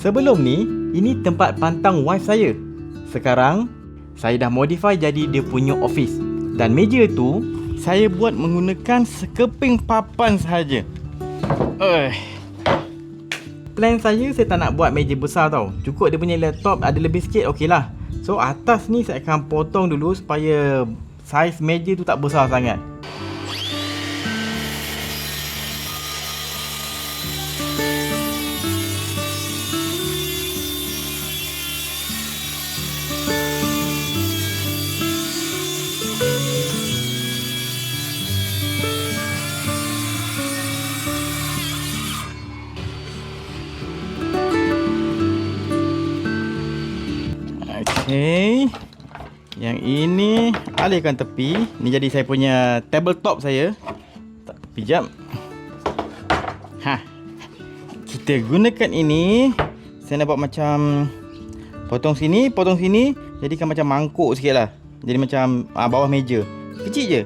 Sebelum ni, ini tempat pantang wife saya. Sekarang, saya dah modify jadi dia punya office. Dan meja tu, saya buat menggunakan sekeping papan sahaja. Plan saya tak nak buat meja besar tau. Cukup dia punya laptop ada lebih sikit, okey lah. So atas ni saya akan potong dulu supaya saiz meja tu tak besar sangat. Okey. Yang ini alihkan tepi. Ni jadi saya punya tabletop saya. Tak tepi jap. Kita gunakan ini. Saya nak buat macam potong sini. Jadikan macam mangkuk sikit lah. Jadi macam bawah meja. Kecil je.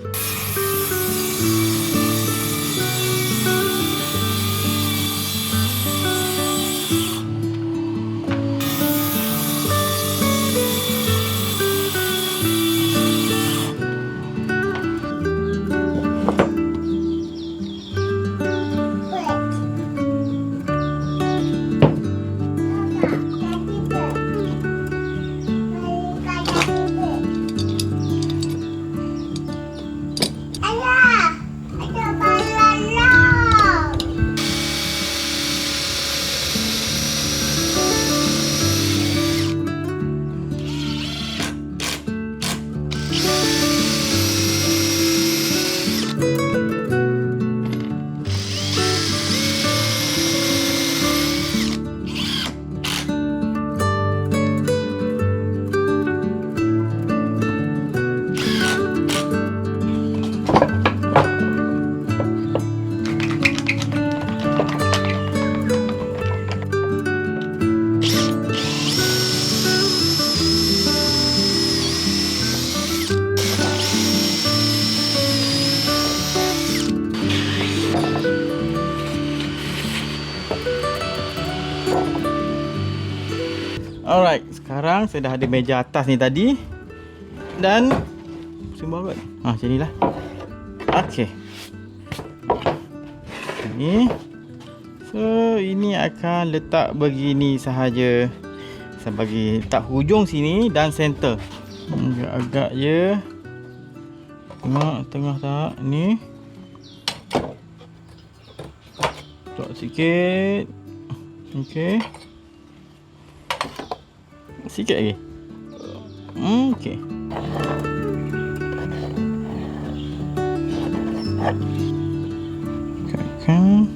Alright, sekarang saya dah ada meja atas ni tadi. Dan pusing bawah kot. Macam ni lah. Okay. Ni. So, ini akan letak begini sahaja. Saya bagi letak hujung sini dan center. Agak-agak je. Tengok tengah tak? Ni. Tok sikit. Okay. Sikit lagi. Okey. Okay.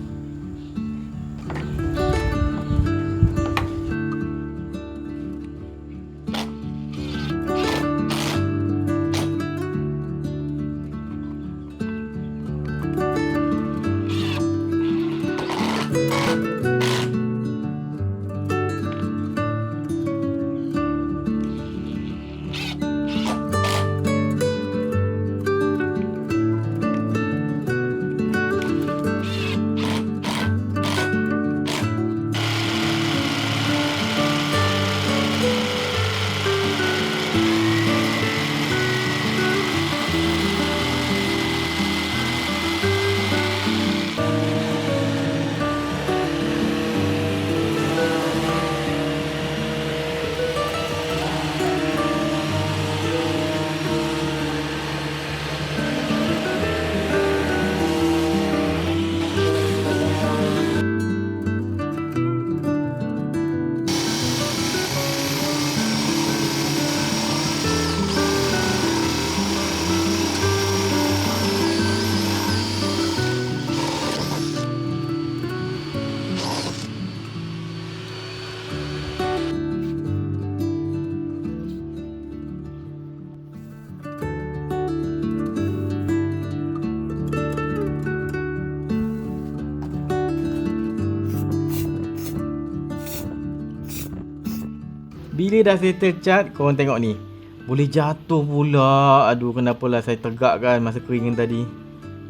Bila dah settle cat, korang tengok ni. Boleh jatuh pula. Aduh, kenapalah saya tegak kan masa keringan tadi.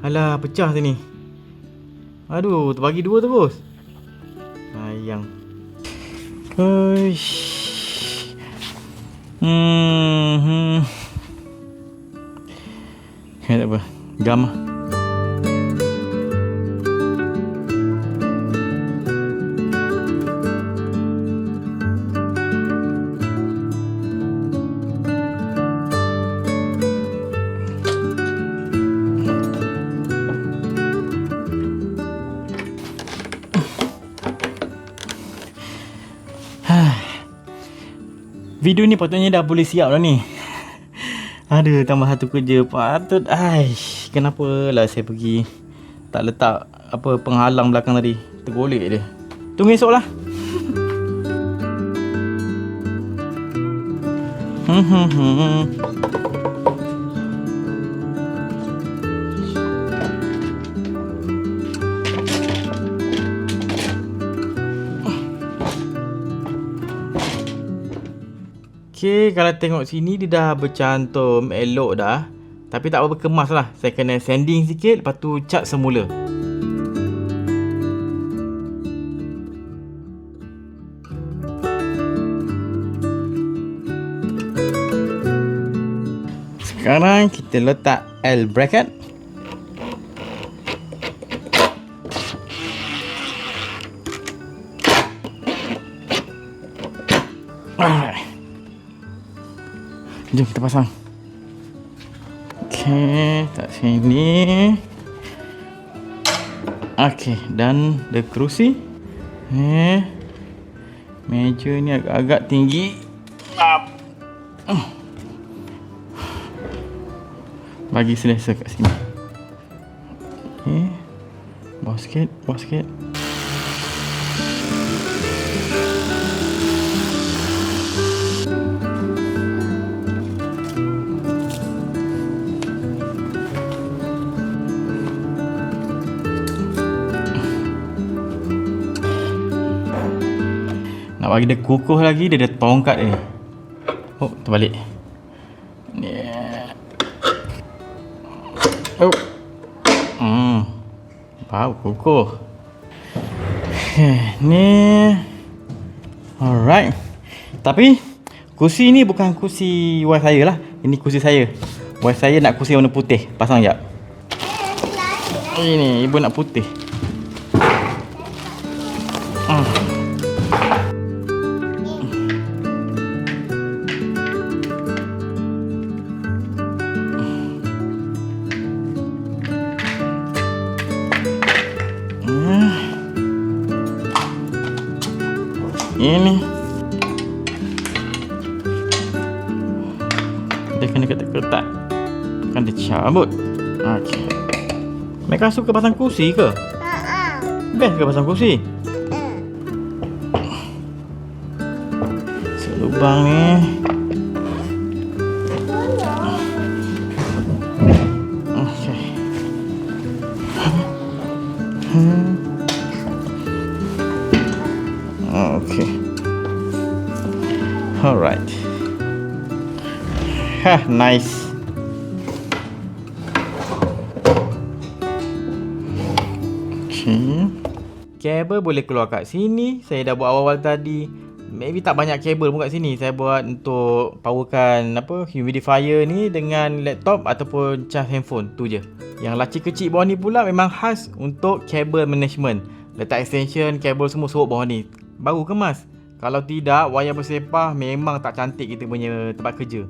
Alah, pecah sini. Aduh, terbagi dua terus. Sayang. Uish. Tak apa. Gamah. Video ni patutnya dah boleh siap dah ni. Aduh, tambah satu kerja patut. Kenapa lah saya pergi tak letak apa penghalang belakang tadi. Tergolek dia. Tunggu esok lah. Okay, kalau tengok sini dia dah bercantum elok dah. Tapi tak apa kemas lah. Saya kena sanding sikit, lepas tu cat semula. Sekarang kita letak L bracket. Alright. Jom kita pasang. Okey, tak sini. Okey, dan the kerusi. Meja ni agak-agak tinggi. Bagi selesa kat sini. Okey. Bawah sikit. Nak bagi dia kukuh lagi, dia ada tongkat ni. Oh, terbalik. Oh. Bau kukuh. Ni. Alright. Tapi kursi ni bukan kursi wife saya lah. Ini kursi saya. Wife saya nak kursi warna putih. Pasang jap. Ini ibu nak putih. Ini dia kena ketat-ketat, kan dia cabut. Okey. Mereka suka pasang kursi ke? Best ke pasang kursi? Lubang ni. Okey. Okay. Alright. Nice. Okay. Kabel boleh keluar kat sini. Saya dah buat awal-awal tadi. Maybe tak banyak kabel pun kat sini. Saya buat untuk powerkan humidifier ni dengan laptop ataupun cas handphone. Tu je. Yang laci kecil bawah ni pula memang khas untuk kabel management. Letak extension, kabel semua sorok bawah ni. Baru kemas. Kalau tidak, wayar bersepah memang tak cantik kita punya tempat kerja.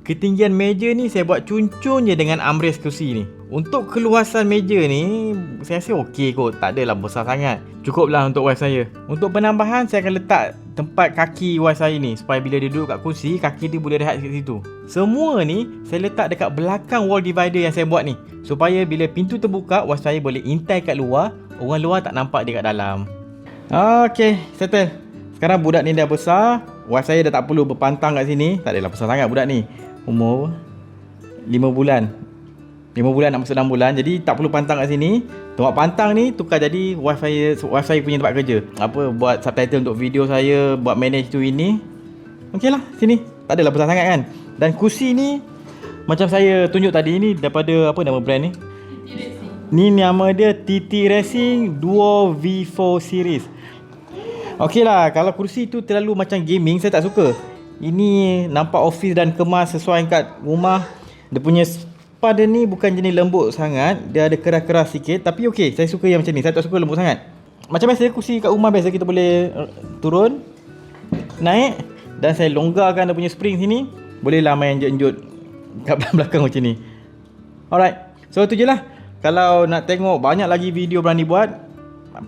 Ketinggian meja ni saya buat cun-cun je dengan armrest kursi ni. Untuk keluasan meja ni, saya rasa okey kot. Tak adalah besar sangat. Cukuplah untuk wife saya. Untuk penambahan, saya akan letak tempat kaki wife saya ni. Supaya bila dia duduk kat kursi, kaki dia boleh rehat kat situ. Semua ni, saya letak dekat belakang wall divider yang saya buat ni. Supaya bila pintu terbuka, wife saya boleh intai kat luar. Orang luar tak nampak dia kat dalam. Okey, settle. Sekarang budak ni dah besar. Wife saya dah tak perlu berpantang kat sini. Tak adalah besar sangat budak ni. Umur 5 bulan. 5 bulan nak masuk 6 bulan. Jadi tak perlu pantang kat sini. Tempat pantang ni tukar jadi wife saya punya tempat kerja. Buat subtitle untuk video saya, buat manage tu ini. Okey lah, sini. Tak adalah besar sangat kan. Dan kursi ni macam saya tunjuk tadi ni daripada apa nama brand ni? TT Racing. Ni nama dia TT Racing Duo V4 series. Okey lah, kalau kursi tu terlalu macam gaming, saya tak suka. Ini nampak office dan kemas sesuai kat rumah. Dia punya spa dia ni bukan jenis lembut sangat. Dia ada keras-keras sikit. Tapi okey, saya suka yang macam ni. Saya tak suka lembut sangat. Macam biasa kursi kat rumah biasa, kita boleh turun, naik. Dan saya longgarkan dia punya spring sini. Bolehlah main enjut-enjut kat belakang macam ni. Alright, so tu je lah. Kalau nak tengok banyak lagi video Berani buat,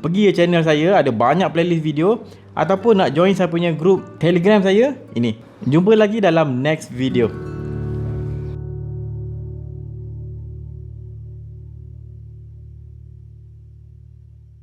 pergi ke channel saya, ada banyak playlist video. Ataupun nak join saya punya group Telegram saya, ini. Jumpa lagi dalam next video.